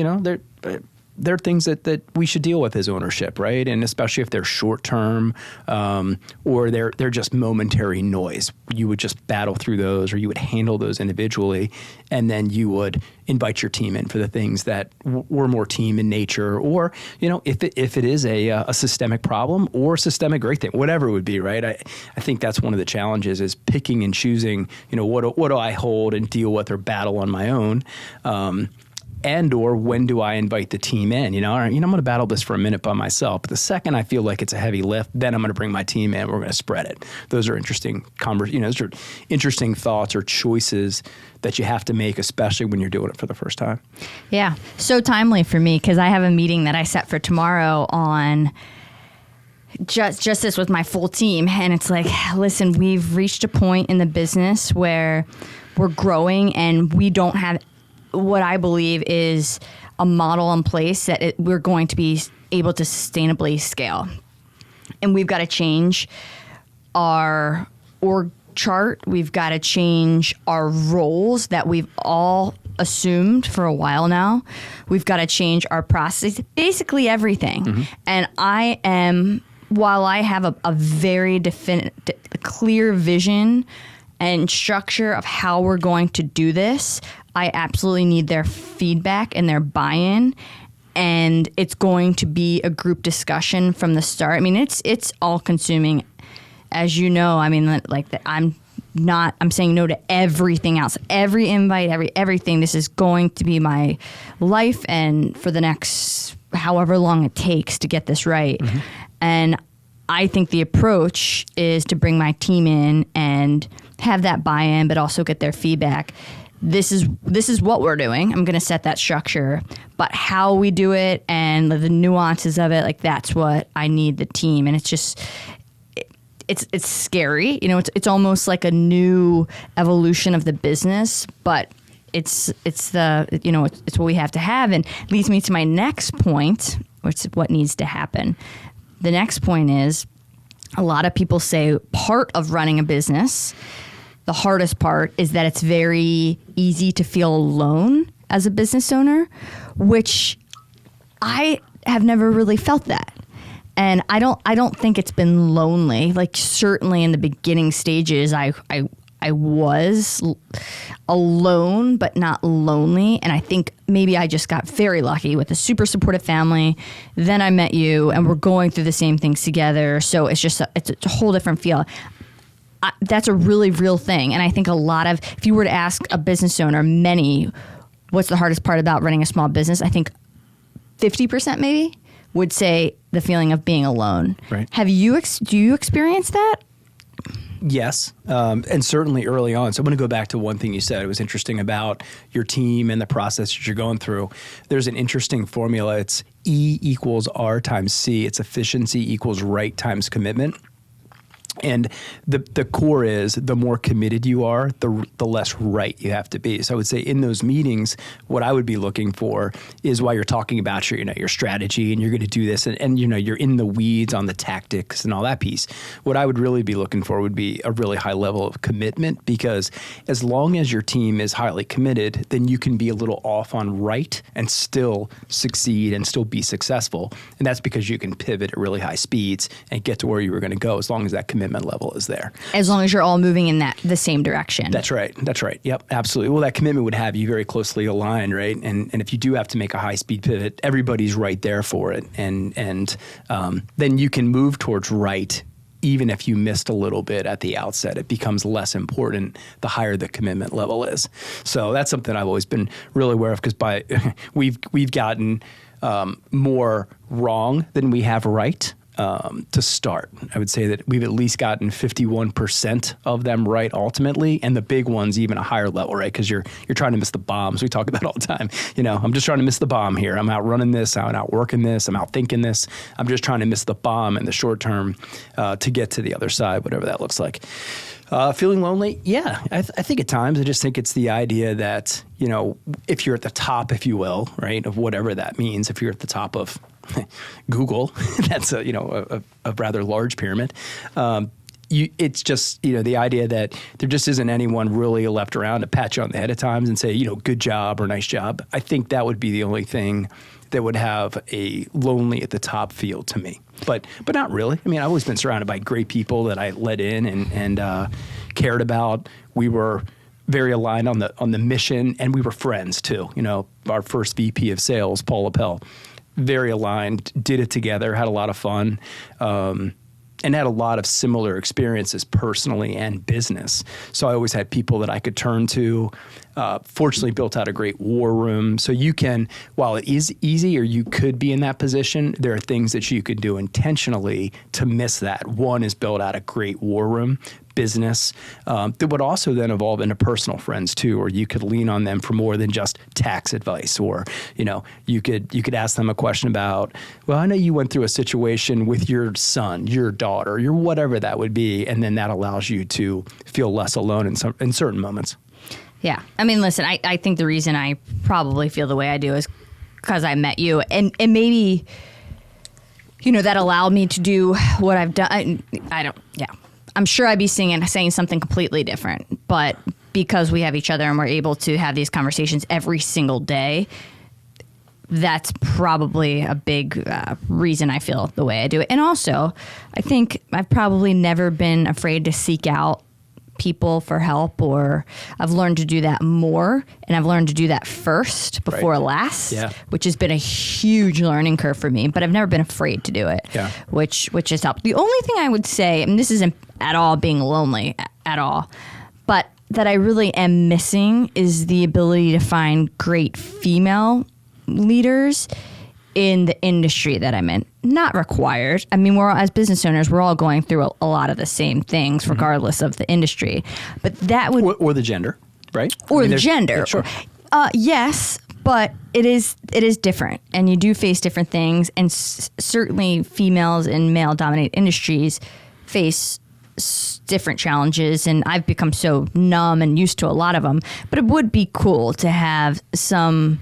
there are things that we should deal with as ownership, right? And especially if they're short term, or they're just momentary noise. You would just battle through those, or you would handle those individually, and then you would invite your team in for the things that were more team in nature, or if it is a systemic problem or systemic great thing, whatever it would be, right? I think that's one of the challenges, is picking and choosing. What do I hold and deal with or battle on my own. And or when do I invite the team in? All right, I'm going to battle this for a minute by myself. But the second I feel like it's a heavy lift, then I'm going to bring my team in. We're going to spread it. Those are interesting those are interesting thoughts or choices that you have to make, especially when you're doing it for the first time. Yeah, so timely for me, because I have a meeting that I set for tomorrow on just this with my full team, and it's like, listen, we've reached a point in the business where we're growing, and we don't have what I believe is a model in place that we're going to be able to sustainably scale. And we've got to change our org chart. We've got to change our roles that we've all assumed for a while now. We've got to change our process, basically everything. Mm-hmm. And while I have a very clear vision and structure of how we're going to do this, I absolutely need their feedback and their buy-in, and it's going to be a group discussion from the start. I mean, it's all-consuming, as you know. I mean, I'm saying no to everything else, every invite, everything. This is going to be my life, and for the next however long it takes to get this right. Mm-hmm. And I think the approach is to bring my team in and have that buy-in, but also get their feedback. This is what we're doing. I'm going to set that structure, but how we do it and the nuances of it, that's what I need the team. And it's just, it's scary. It's almost like a new evolution of the business, but it's what we have to have. And leads me to my next point, which is what needs to happen. The next point is, a lot of people say part of running a business, the hardest part, is that it's very easy to feel alone as a business owner, which I have never really felt that. And I don't think it's been lonely. Certainly in the beginning stages, I was alone, but not lonely. And I think maybe I just got very lucky with a super supportive family. Then I met you, and we're going through the same things together. So it's just it's a whole different feel. That's a really real thing. And I think if you were to ask a business owner, what's the hardest part about running a small business? I think 50% maybe would say the feeling of being alone. Right. Do you experience that? Yes, and certainly early on. So I'm going to go back to one thing you said. It was interesting about your team and the process that you're going through. There's an interesting formula. It's E equals R times C. It's efficiency equals right times commitment. And the core is the more committed you are, the less right you have to be. So I would say in those meetings, what I would be looking for is while you're talking about your strategy and you're going to do this and you're in the weeds on the tactics and all that piece. What I would really be looking for would be a really high level of commitment, because as long as your team is highly committed, then you can be a little off on right and still succeed and still be successful. And that's because you can pivot at really high speeds and get to where you were going to go as long as that commitment level is there. As long as you're all moving in the same direction. That's right. Yep, absolutely. Well, that commitment would have you very closely aligned, right? And if you do have to make a high speed pivot, everybody's right there for it. And then you can move towards right. Even if you missed a little bit at the outset, it becomes less important the higher the commitment level is. So that's something I've always been really aware of, because we've gotten more wrong than we have right. To start, I would say that we've at least gotten 51% of them right ultimately, and the big ones even a higher level, right? Because you're trying to miss the bombs. We talk about all the time. I'm just trying to miss the bomb here. I'm out running this, I'm out working this, I'm out thinking this. I'm just trying to miss the bomb in the short term to get to the other side, whatever that looks like. Feeling lonely? Yeah, I think at times I just think it's the idea that, if you're at the top, if you will, right, of whatever that means, if you're at the top of Google, that's a rather large pyramid. It's just, the idea that there just isn't anyone really left around to pat you on the head at times and say, good job or nice job. I think that would be the only thing that would have a lonely at the top feel to me. But not really. I mean, I've always been surrounded by great people that I let in and cared about. We were very aligned on the mission, and we were friends too. Our first VP of sales, Paul Appel, very aligned, did it together, had a lot of fun, and had a lot of similar experiences personally and business. So I always had people that I could turn to. Fortunately, built out a great war room. So you can, while it is easy, or you could be in that position, there are things that you could do intentionally to miss that. One is build out a great war room business that would also then evolve into personal friends too, or you could lean on them for more than just tax advice, or you could ask them a question about, well, I know you went through a situation with your son, your daughter, your whatever that would be, and then that allows you to feel less alone in certain moments. Yeah. I mean, listen, I think the reason I probably feel the way I do is because I met you, and maybe, that allowed me to do what I've done. I'm sure I'd be saying something completely different, but because we have each other and we're able to have these conversations every single day, that's probably a big reason I feel the way I do it. And also, I think I've probably never been afraid to seek out people for help, or I've learned to do that more, and I've learned to do that first before last, which has been a huge learning curve for me, but I've never been afraid to do it, which has helped. The only thing I would say, and this isn't at all being lonely at all, but that I really am missing is the ability to find great female leaders in the industry that I'm in. Not required. I mean, as business owners, we're all going through a lot of the same things, regardless of the industry. But that would... Or the gender, right? Or the gender. Yeah, sure. Yes, but it is different. And you do face different things. And certainly females in male-dominated industries face different challenges. And I've become so numb and used to a lot of them. But it would be cool to have some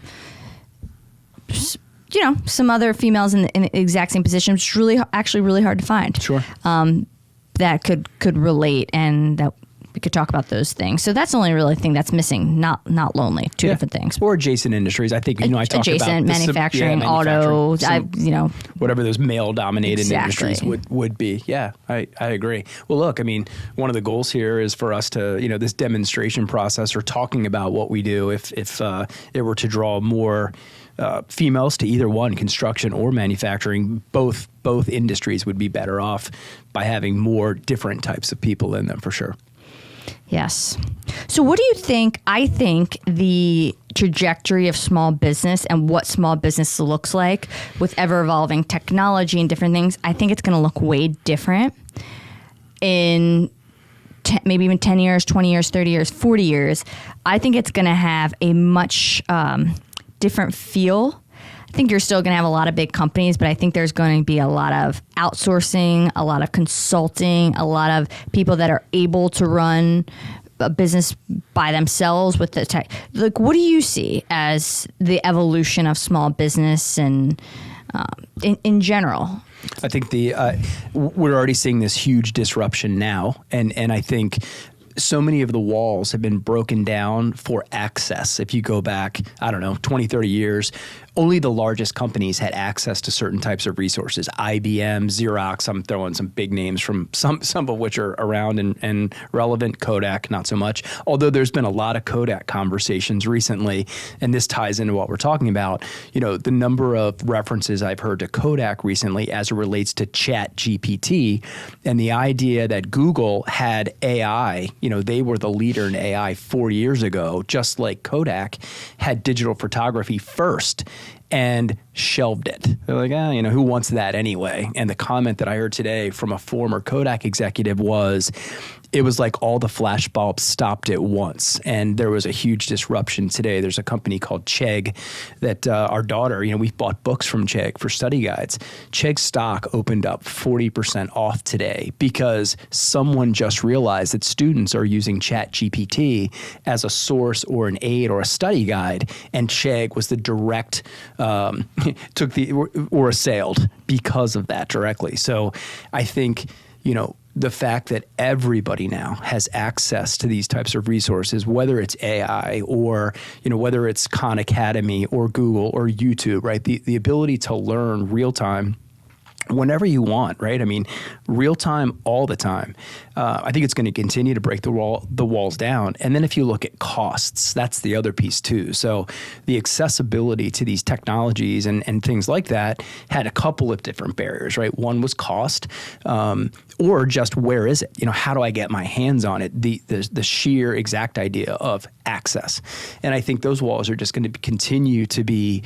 other females in the exact same position, which is actually really hard to find. Sure. That could relate, and that we could talk about those things. So that's the only really thing that's missing, not lonely, two different things. Or adjacent industries. I think, I talk about adjacent manufacturing, auto, whatever those male-dominated industries would be. Yeah, I agree. Well, look, I mean, one of the goals here is for us to, this demonstration process, or talking about what we do, if it were to draw more females to either one, construction or manufacturing, both industries would be better off by having more different types of people in them, for sure. Yes. So what do you think? I think the trajectory of small business and what small business looks like with ever evolving technology and different things, I think it's going to look way different in maybe even 10 years, 20 years, 30 years, 40 years, I think it's going to have a much different feel. I think you're still going to have a lot of big companies, but I think there's going to be a lot of outsourcing, a lot of consulting, a lot of people that are able to run a business by themselves with the tech. Like, what do you see as the evolution of small business and in general? I think we're already seeing this huge disruption now, and I think so many of the walls have been broken down for access. If you go back, I don't know, 20, 30 years, only the largest companies had access to certain types of resources. IBM, Xerox, I'm throwing some big names from some of which are around and relevant. Kodak, not so much. Although there's been a lot of Kodak conversations recently, and this ties into what we're talking about. You know, the number of references I've heard to Kodak recently as it relates to Chat GPT, and the idea that Google had AI, you know, they were the leader in AI 4 years ago, just like Kodak had digital photography first and shelved it. They're like, you know, who wants that anyway? And the comment that I heard today from a former Kodak executive was, it was like all the flash bulbs stopped at once. And there was a huge disruption today. There's a company called Chegg that our daughter, you know, we bought books from Chegg for study guides. Chegg stock opened up 40% off today because someone just realized that students are using Chat GPT as a source or an aid or a study guide. And Chegg was the direct, or assailed because of that directly. So I think, you know, the fact that everybody now has access to these types of resources, whether it's AI or, you know, whether it's Khan Academy or Google or YouTube, right? The ability to learn real time whenever you want, right? I mean, real time all the time. I think it's going to continue to break the walls down. And then if you look at costs, that's the other piece too. So the accessibility to these technologies and things like that had a couple of different barriers, right? One was cost, or just where is it? You know, how do I get my hands on it? The sheer exact idea of access. And I think those walls are just going to continue to be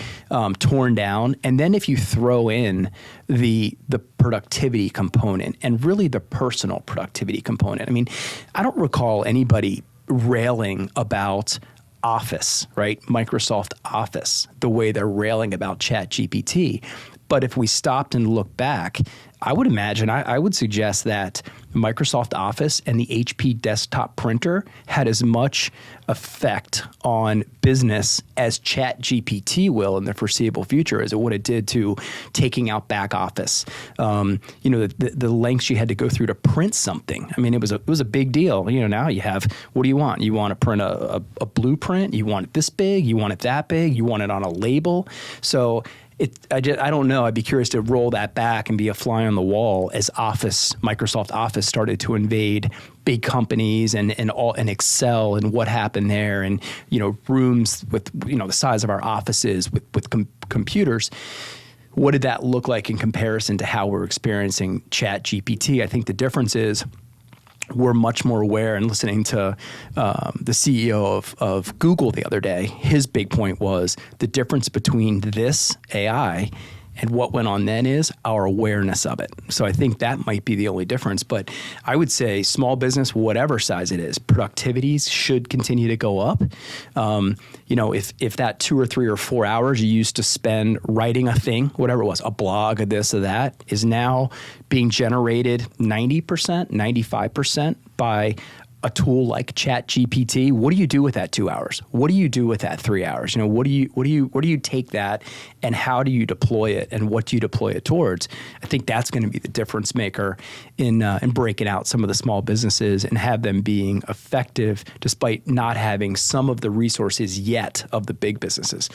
torn down. And then if you throw in the productivity component and really the personal productivity component. I mean, I don't recall anybody railing about Office, right? Microsoft Office, the way they're railing about ChatGPT. But if we stopped and looked back, I would imagine, I would suggest that Microsoft Office and the HP desktop printer had as much effect on business as ChatGPT will in the foreseeable future as it would have did to taking out back office. You know, the lengths you had to go through to print something. I mean, it was a big deal. You know, now you have, what do you want? You want to print a blueprint? You want it this big? You want it that big? You want it on a label? So I don't know. I'd be curious to roll that back and be a fly on the wall as Microsoft Office started to invade big companies and Excel and what happened there, and, you know, rooms with, you know, the size of our offices with computers. What did that look like in comparison to how we're experiencing ChatGPT? I think the difference is we're much more aware, and listening to the CEO of Google the other day, his big point was the difference between this AI and what went on then is our awareness of it. So I think that might be the only difference. But I would say small business, whatever size it is, productivities should continue to go up. You know, if that 2 or 3 or 4 hours you used to spend writing a thing, whatever it was, a blog, a this or that, is now being generated 90%, 95% by a tool like ChatGPT. What do you do with that 2 hours? What do you do with that 3 hours? You know, where do you take that, and how do you deploy it, and what do you deploy it towards? I think that's going to be the difference maker in breaking out some of the small businesses and have them being effective despite not having some of the resources yet of the big businesses.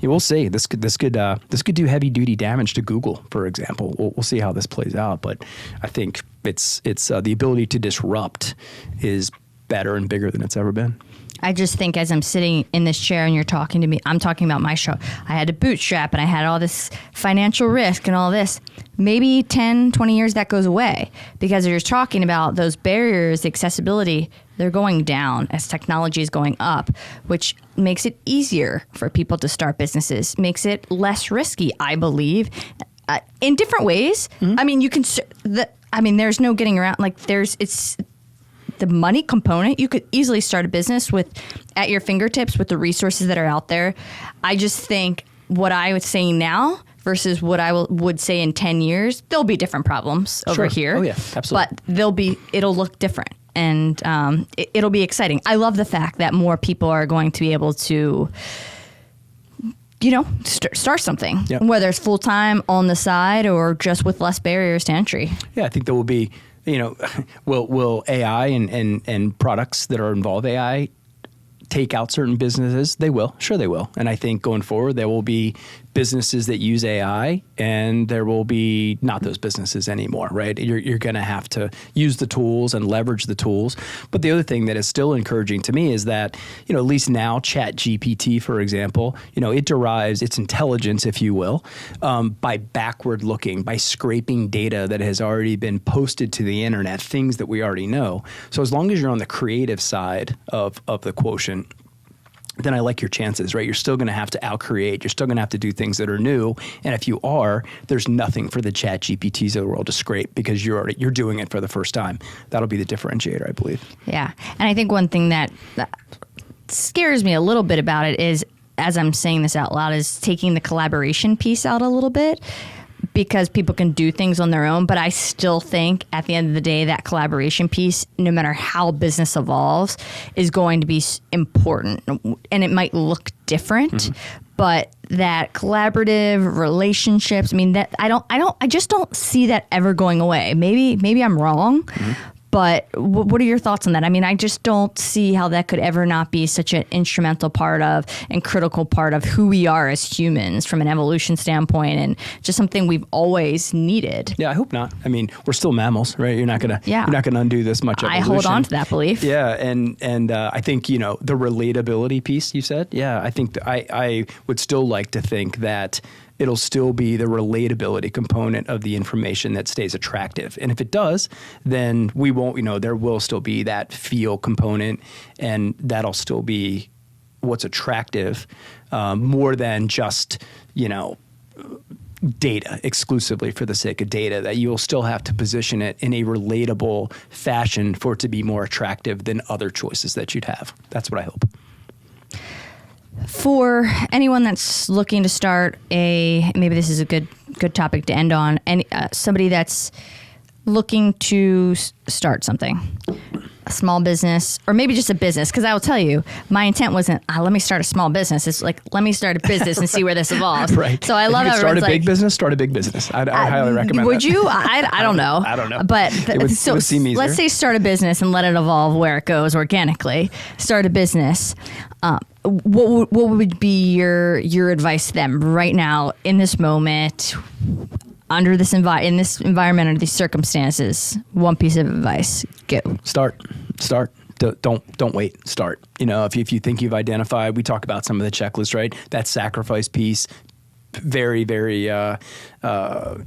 We'll see. This could do heavy duty damage to Google, for example. We'll see how this plays out, but I think it's the ability to disrupt is better and bigger than it's ever been. I just think as I'm sitting in this chair and you're talking to me, I'm talking about my show. I had to bootstrap and I had all this financial risk and all this. Maybe 10, 20 years that goes away, because you're talking about those barriers, the accessibility, they're going down as technology is going up, which makes it easier for people to start businesses, makes it less risky, I believe, in different ways. Mm-hmm. I mean, there's no getting around, like the money component, you could easily start a business at your fingertips with the resources that are out there. I just think what I would say now versus what I would say in 10 years, there'll be different problems over here. Oh yeah, absolutely. But it'll look different, and it'll be exciting. I love the fact that more people are going to be able to, start something, whether it's full time on the side or just with less barriers to entry. Yeah, I think there will be, will AI and products that are involved AI take out certain businesses? They will. Sure, they will. And I think going forward, there will be businesses that use AI, and there will be not those businesses anymore, right? You're going to have to use the tools and leverage the tools. But the other thing that is still encouraging to me is that, at least now, ChatGPT, for example, it derives its intelligence, if you will, by backward looking, by scraping data that has already been posted to the internet, things that we already know. So as long as you're on the creative side of the quotient, then I like your chances, right? You're still going to have to outcreate. You're still going to have to do things that are new. And if you are, there's nothing for the ChatGPTs of the world to scrape because you're doing it for the first time. That'll be the differentiator, I believe. Yeah. And I think one thing that scares me a little bit about it is, as I'm saying this out loud, is taking the collaboration piece out a little bit, because people can do things on their own. But I still think at the end of the day, that collaboration piece, no matter how business evolves, is going to be important. And it might look different, but that collaborative relationships, I just don't see that ever going away. Maybe I'm wrong. But what are your thoughts on that? I just don't see how that could ever not be such an instrumental part of and critical part of who we are as humans from an evolution standpoint, and just something we've always needed. Yeah, I hope not. We're still mammals, right? You're not gonna undo this much evolution. I hold on to that belief. Yeah, and I think the relatability piece you said. Yeah, I think I would still like to think that it'll still be the relatability component of the information that stays attractive. And if it does, then we won't, there will still be that feel component, and that'll still be what's attractive, more than just, data exclusively for the sake of data, that you'll still have to position it in a relatable fashion for it to be more attractive than other choices that you'd have. That's what I hope. For anyone that's looking to start maybe this is a good topic to end on, and somebody that's looking to start something, a small business, or maybe just a business, because I will tell you, my intent wasn't, let me start a small business. It's like, let me start a business and see where this evolves. Right. So I love how start a big business. I'd highly recommend would that. you? I don't know. I don't know. But it would seem easier. Let's say start a business and let it evolve where it goes organically. Start a business. What would be your advice to them right now in this moment, under this in this environment, under these circumstances? One piece of advice. Go. Start. Don't wait. Start. If you think you've identified, we talk about some of the checklists, right? That sacrifice piece. Very, very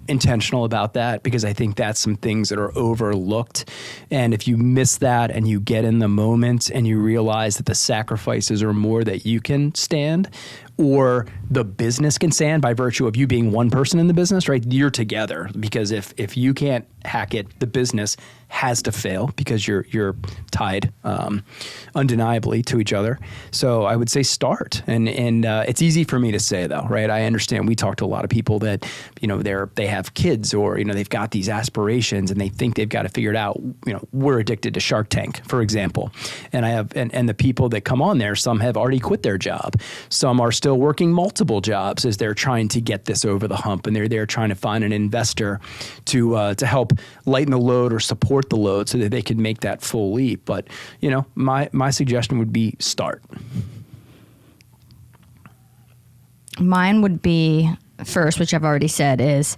intentional about that, because I think that's some things that are overlooked. And if you miss that and you get in the moment and you realize that the sacrifices are more that you can stand, or the business can stand by virtue of you being one person in the business, right? You're together, because if you can't hack it, the business has to fail because you're tied undeniably to each other. So I would say start, and it's easy for me to say though, right? I understand. We talk to a lot of people that they have kids, or they've got these aspirations and they think they've got to figure it out. We're addicted to Shark Tank, for example, and I have and the people that come on there, some have already quit their job, some are still working multiple jobs as they're trying to get this over the hump, and they're trying to find an investor to help lighten the load or support the load so that they can make that full leap. But my suggestion would be start. Mine would be, first, which I've already said, is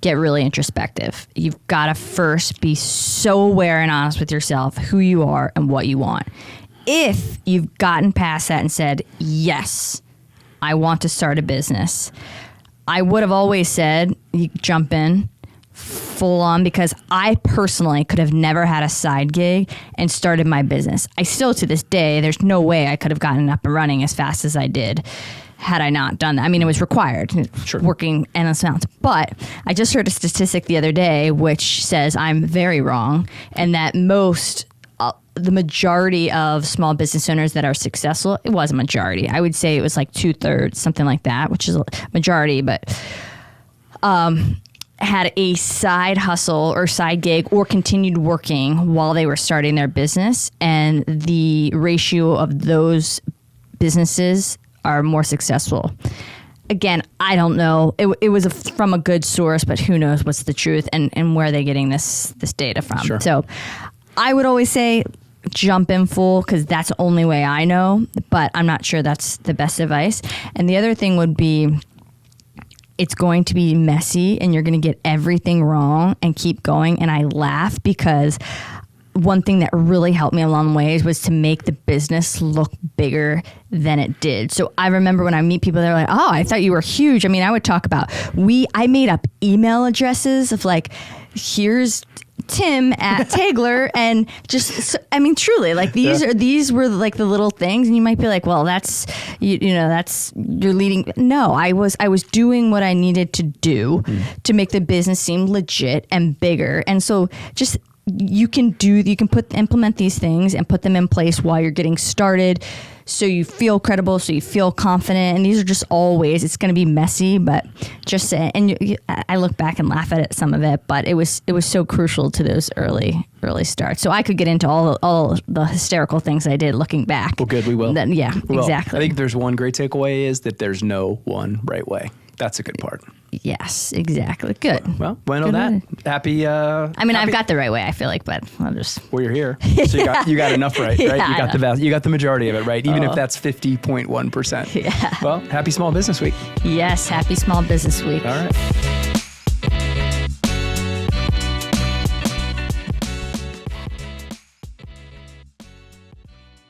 get really introspective. You've got to first be so aware and honest with yourself, who you are and what you want. If you've gotten past that and said, yes, I want to start a business, I would have always said, you jump in full on, because I personally could have never had a side gig and started my business. I still, to this day, there's no way I could have gotten up and running as fast as I did had I not done that. It was required, sure, working endless amounts. But I just heard a statistic the other day which says I'm very wrong, and that the majority of small business owners that are successful, it was a majority. I would say it was like 2/3, something like that, which is a majority, but had a side hustle or side gig or continued working while they were starting their business. And the ratio of those businesses are more successful. Again, I don't know. It was from a good source, but who knows what's the truth and where they're getting this data from. Sure. So I would always say jump in full because that's the only way I know, but I'm not sure that's the best advice. And the other thing would be, it's going to be messy and you're going to get everything wrong and keep going. And I laugh because one thing that really helped me along the ways was to make the business look bigger than it did. So I remember when I meet people, they're like, oh, I thought you were huge. I mean, I would talk about, I made up email addresses of like, here's Tim at Tagler, and just, I mean, truly, like these were like the little things, and you might be like, well, that's, that's, you're leading. No, I was doing what I needed to do to make the business seem legit and bigger. And so just, you can implement these things and put them in place while you're getting started, so you feel credible, so you feel confident. And these are just all ways. It's going to be messy, but just I look back and laugh at some of it, but it was so crucial to those early starts. So I could get into all the hysterical things I did looking back. Well, good, we will. Yeah, we will. Exactly. I think there's one great takeaway is that there's no one right way. That's a good part. Yes, exactly. Good. Well, on that. Happy. I've got the right way, I feel like, but I'll just. Well, you're here, so you got enough right? Yeah, you got the majority of it right, even if that's 50.1%. Yeah. Well, happy Small Business Week. Yes, happy Small Business Week. All right.